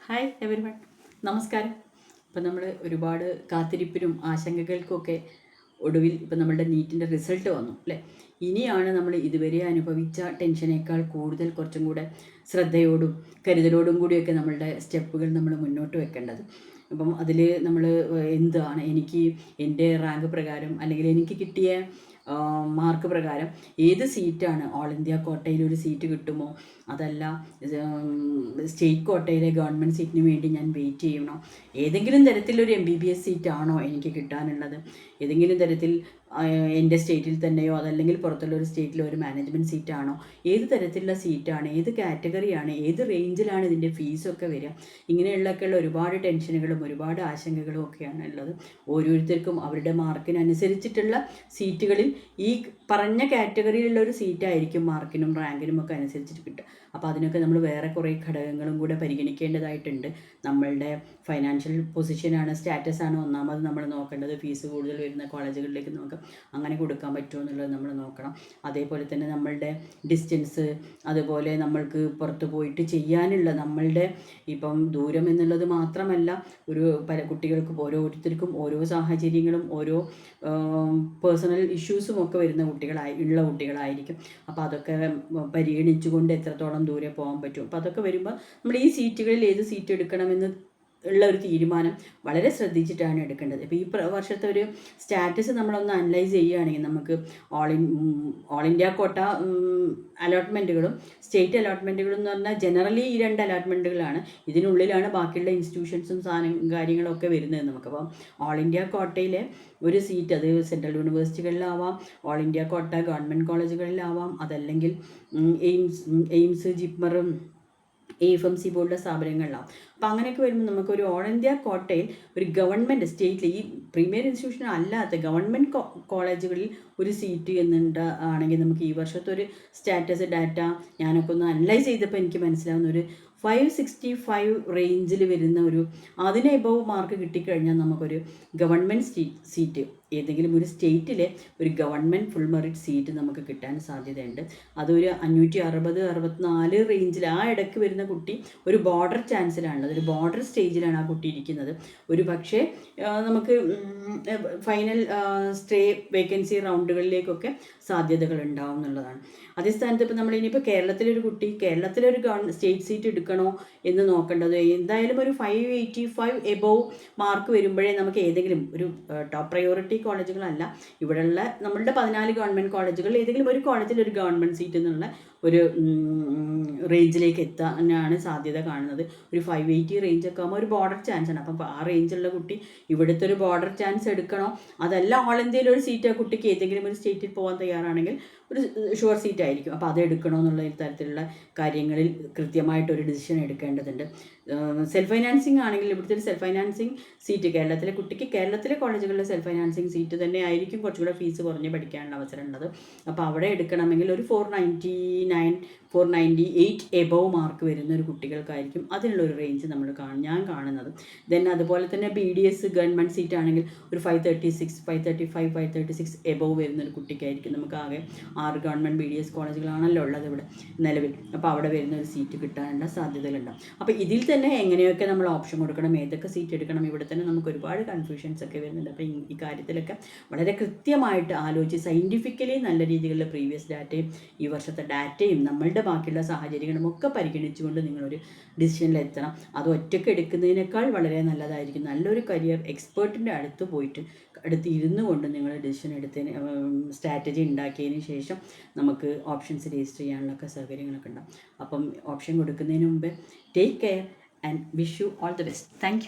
Hi everyone, നമസ്കാരം. ഇപ്പം നമ്മൾ ഒരുപാട് കാത്തിരിപ്പിനും ആശങ്കകൾക്കുമൊക്കെ ഒടുവിൽ ഇപ്പം നമ്മളുടെ നീറ്റിൻ്റെ റിസൾട്ട് വന്നു അല്ലേ. ഇനിയാണ് നമ്മൾ ഇതുവരെ അനുഭവിച്ച ടെൻഷനേക്കാൾ കൂടുതൽ കുറച്ചും കൂടെ ശ്രദ്ധയോടും കരുതലോടും കൂടിയൊക്കെ നമ്മളുടെ സ്റ്റെപ്പുകൾ നമ്മൾ മുന്നോട്ട് വെക്കേണ്ടത്. അപ്പം അതിൽ നമ്മൾ എന്താണ് എനിക്ക് എൻ്റെ റാങ്ക് പ്രകാരം അല്ലെങ്കിൽ എനിക്ക് കിട്ടിയ മാർക്ക് പ്രകാരം ഏത് സീറ്റാണ് ഓൾ ഇന്ത്യ കോട്ടയിൽ ഒരു സീറ്റ് കിട്ടുമോ, അതല്ല സ്റ്റേറ്റ് കോട്ടയിലെ ഗവൺമെൻറ് സീറ്റിന് വേണ്ടി ഞാൻ വെയിറ്റ് ചെയ്യണോ, ഏതെങ്കിലും തരത്തിലൊരു MBBS സീറ്റാണോ എനിക്ക് കിട്ടാനുള്ളത്, ഏതെങ്കിലും തരത്തിൽ എൻ്റെ സ്റ്റേറ്റിൽ തന്നെയോ അതല്ലെങ്കിൽ പുറത്തുള്ള ഒരു സ്റ്റേറ്റിലോ ഒരു മാനേജ്മെൻറ്റ് സീറ്റാണോ, ഏത് തരത്തിലുള്ള സീറ്റാണ്, ഏത് കാറ്റഗറിയാണ്, ഏത് റേഞ്ചിലാണ് ഇതിൻ്റെ ഫീസൊക്കെ വരിക, ഇങ്ങനെയുള്ളൊക്കെയുള്ള ഒരുപാട് ടെൻഷനുകളും ഒരുപാട് ആശങ്കകളും ഒക്കെയാണ് ഉള്ളത്. ഓരോരുത്തർക്കും അവരുടെ മാർക്കിനനുസരിച്ചിട്ടുള്ള സീറ്റുകളിൽ ഈ പറഞ്ഞ കാറ്റഗറിയിലുള്ള ഒരു സീറ്റായിരിക്കും മാർക്കിനും റാങ്കിനും ഒക്കെ അനുസരിച്ചിട്ട് കിട്ടുക. അപ്പോൾ അതിനൊക്കെ നമ്മൾ വേറെ കുറേ ഘടകങ്ങളും കൂടെ പരിഗണിക്കേണ്ടതായിട്ടുണ്ട്. നമ്മളുടെ ഫൈനാൻഷ്യൽ പൊസിഷനാണ്, സ്റ്റാറ്റസാണ് ഒന്നാമത് നമ്മൾ നോക്കേണ്ടത്. ഫീസ് കൂടുതൽ വരുന്ന കോളേജുകളിലേക്ക് നമുക്ക് അങ്ങനെ കൊടുക്കാൻ പറ്റുമോ എന്നുള്ളത് നമ്മൾ നോക്കണം. അതേപോലെ തന്നെ നമ്മളുടെ ഡിസ്റ്റൻസ്, അതുപോലെ നമ്മൾക്ക് പുറത്ത് പോയിട്ട് ചെയ്യാനുള്ള നമ്മളുടെ ഇപ്പം ദൂരം എന്നുള്ളത് മാത്രമല്ല, ഒരു പല കുട്ടികൾക്കും ഓരോരുത്തർക്കും ഓരോ സാഹചര്യങ്ങളും ഓരോ പേഴ്സണൽ ഇഷ്യൂസും ഒക്കെ വരുന്ന കുട്ടികളായിരിക്കും. അപ്പോൾ അതൊക്കെ പരിഗണിച്ചുകൊണ്ട് എത്രത്തോളം ദൂരെ പോകാൻ പറ്റും. അപ്പോൾ അതൊക്കെ വരുമ്പോൾ നമ്മൾ ഈ സീറ്റുകളിൽ ഏത് സീറ്റ് എടുക്കണമെന്ന് ഉള്ള ഒരു തീരുമാനം വളരെ ശ്രദ്ധിച്ചിട്ടാണ് എടുക്കേണ്ടത്. ഇപ്പോൾ ഈ വർഷത്തെ ഒരു സ്റ്റാറ്റസ് നമ്മളൊന്ന് അനലൈസ് ചെയ്യുകയാണെങ്കിൽ നമുക്ക് ഓൾ ഇന്ത്യ കോട്ട അലോട്ട്മെൻറ്റുകളും സ്റ്റേറ്റ് അലോട്ട്മെൻറ്റുകളും എന്ന് പറഞ്ഞാൽ ജനറലി ഈ രണ്ട് അലോട്ട്മെൻറ്റുകളാണ്. ഇതിനുള്ളിലാണ് ബാക്കിയുള്ള ഇൻസ്റ്റിറ്റ്യൂഷൻസും കാര്യങ്ങളൊക്കെ വരുന്നത് നമുക്ക്. അപ്പം ഓൾ ഇന്ത്യ കോട്ടയിലെ ഒരു സീറ്റ്, അത് സെൻട്രൽ യൂണിവേഴ്സിറ്റികളിലാവാം, ഓൾ ഇന്ത്യ കോട്ട ഗവൺമെൻറ് കോളേജുകളിലാവാം, അതല്ലെങ്കിൽ എയിംസ് ജിപ്മറും AFMC പോലുള്ള സ്ഥാപനങ്ങളിലാവും. അപ്പോൾ അങ്ങനെയൊക്കെ വരുമ്പോൾ നമുക്കൊരു ഓൾ ഇന്ത്യ കോട്ടയിൽ ഒരു ഗവൺമെൻറ് സ്റ്റേറ്റിൽ ഈ പ്രീമിയർ ഇൻസ്റ്റിറ്റ്യൂഷൻ അല്ലാത്ത ഗവൺമെൻറ് കോളേജുകളിൽ ഒരു സീറ്റ് ആണെങ്കിൽ നമുക്ക് ഈ വർഷത്തെ ഒരു സ്റ്റാറ്റസ് ഡാറ്റ ഞാനൊക്കെ ഒന്ന് അനലൈസ് ചെയ്തപ്പോൾ എനിക്ക് മനസ്സിലാവുന്ന ഒരു 565 റേഞ്ചിൽ വരുന്ന ഒരു അതിന് എബവ് മാർക്ക് കിട്ടിക്കഴിഞ്ഞാൽ നമുക്കൊരു ഗവൺമെൻറ് സീറ്റ് ഏതെങ്കിലും ഒരു സ്റ്റേറ്റിലെ ഒരു ഗവൺമെൻറ് ഫുൾ മെറിറ്റ് സീറ്റ് നമുക്ക് കിട്ടാൻ സാധ്യതയുണ്ട്. അതൊരു 560-64 റേഞ്ചിൽ ആ ഇടയ്ക്ക് വരുന്ന കുട്ടി ഒരു ബോർഡർ ചാൻസിലാണുള്ളത്, ഒരു ബോർഡർ സ്റ്റേജിലാണ് ആ കുട്ടി ഇരിക്കുന്നത്. ഒരു പക്ഷേ നമുക്ക് ഫൈനൽ സ്റ്റേ വേക്കൻസി റൗണ്ടുകളിലേക്കൊക്കെ സാധ്യതകൾ ഉണ്ടാവും എന്നുള്ളതാണ്. അതേ സ്ഥാനത്ത് ഇപ്പോൾ നമ്മൾ ഇനിയിപ്പോൾ കേരളത്തിലൊരു കുട്ടി കേരളത്തിലൊരു സ്റ്റേറ്റ് സീറ്റ് എടുക്കണോ എന്ന് നോക്കേണ്ടത് എന്തായാലും ഒരു 585 എബോവ് മാർക്ക് വരുമ്പോഴേ നമുക്ക് ഏതെങ്കിലും ഒരു ടോപ്പ് പ്രയോറിറ്റി കോളേജുകളല്ല, ഇവിടെയുള്ള നമ്മളുടെ 14 ഗവൺമെൻറ് കോളേജുകൾ ഏതെങ്കിലും ഒരു കോളേജിൽ ഒരു ഗവൺമെൻറ് സീറ്റ് എന്നുള്ള ഒരു റേഞ്ചിലേക്ക് എത്താനാണ് സാധ്യത കാണുന്നത്. ഒരു 580 റേഞ്ചൊക്കെ ആകുമ്പോൾ ഒരു ബോർഡർ ചാൻസ് ആണ്. അപ്പം ആ റേഞ്ചുള്ള കുട്ടി ഇവിടുത്തെ ഒരു ബോർഡർ ചാൻസ് എടുക്കണോ, അതല്ല ഓൾ ഇന്ത്യയിൽ ഒരു സീറ്റ് ആ കുട്ടിക്ക് ഏതെങ്കിലും ഒരു സ്റ്റേറ്റിൽ പോകാൻ തയ്യാറാണെങ്കിൽ ഒരു ഷുവർ സീറ്റ് ആയിരിക്കും, അപ്പോൾ അത് എടുക്കണോ എന്നുള്ള തരത്തിലുള്ള കാര്യങ്ങളിൽ കൃത്യമായിട്ടൊരു ഡിസിഷൻ എടുക്കേണ്ടതുണ്ട്. സെൽഫ് ഫൈനാൻസിങ് ആണെങ്കിൽ ഇവിടുത്തെ ഒരു സെൽഫ് ഫൈനാൻസിങ് സീറ്റ് കേരളത്തിലെ കുട്ടിക്ക് കേരളത്തിലെ കോളേജുകളിലെ സെൽഫ് ഫൈനാൻസിങ് സീറ്റ് തന്നെ ആയിരിക്കും കുറച്ചുകൂടെ ഫീസ് കുറഞ്ഞ് പഠിക്കാനുള്ള അവസരം ഉള്ളത്. അപ്പോൾ അവിടെ എടുക്കണമെങ്കിൽ ഒരു 498 എബോവ് മാർക്ക് വരുന്ന ഒരു കുട്ടികൾക്കായിരിക്കും അതിനുള്ളൊരു റേഞ്ച് ഞാൻ കാണുന്നത്. ദെൻ അതുപോലെ തന്നെ BDS ഗവൺമെൻറ് സീറ്റ് ആണെങ്കിൽ ഒരു 536, 535, 536 എബോവ് വരുന്ന ഒരു കുട്ടിക്കായിരിക്കും നമുക്ക് ആകെ 6 ഗവൺമെൻറ് BDS കോളേജുകളാണല്ലോ ഉള്ളത് ഇവിടെ നിലവിൽ. അപ്പോൾ അവിടെ വരുന്ന ഒരു സീറ്റ് കിട്ടാനുള്ള സാധ്യതകളുണ്ടാവും. അപ്പോൾ ഇതിൽ തന്നെ എങ്ങനെയൊക്കെ നമ്മൾ ഓപ്ഷൻ കൊടുക്കണം, ഏതൊക്കെ സീറ്റ് എടുക്കണം, ഇവിടെ തന്നെ നമുക്ക് ഒരുപാട് കൺഫ്യൂഷൻസ് ഒക്കെ വരുന്നുണ്ട്. അപ്പോൾ ഈ കാര്യത്തിലൊക്കെ വളരെ കൃത്യമായിട്ട് ആലോചിച്ച് സയൻറ്റിഫിക്കലി നല്ല രീതിയിലുള്ള പ്രീവിയസ് ഡാറ്റയും ഈ വർഷത്തെ ഡാറ്റയും നമ്മളുടെ ബാക്കിയുള്ള സാഹചര്യങ്ങളും ഒക്കെ പരിഗണിച്ചുകൊണ്ട് നിങ്ങളൊരു ഡിസിഷനിലെത്തണം. അത് ഒറ്റയ്ക്ക് എടുക്കുന്നതിനേക്കാൾ വളരെ നല്ലതായിരിക്കും നല്ലൊരു കരിയർ എക്സ്പേർട്ടിൻ്റെ അടുത്ത് ഇരുന്നു കൊണ്ട് നിങ്ങൾ ഡിസിഷൻ എടുത്തതിന് സ്ട്രാറ്റജി ഉണ്ടാക്കിയതിന് ശേഷം നമുക്ക് ഓപ്ഷൻസ് രജിസ്റ്റർ ചെയ്യാനുള്ളൊക്കെ സൗകര്യങ്ങളൊക്കെ ഉണ്ടാകും. അപ്പം ഓപ്ഷൻ കൊടുക്കുന്നതിന് മുമ്പ് take care and wish you all the best. Thank you.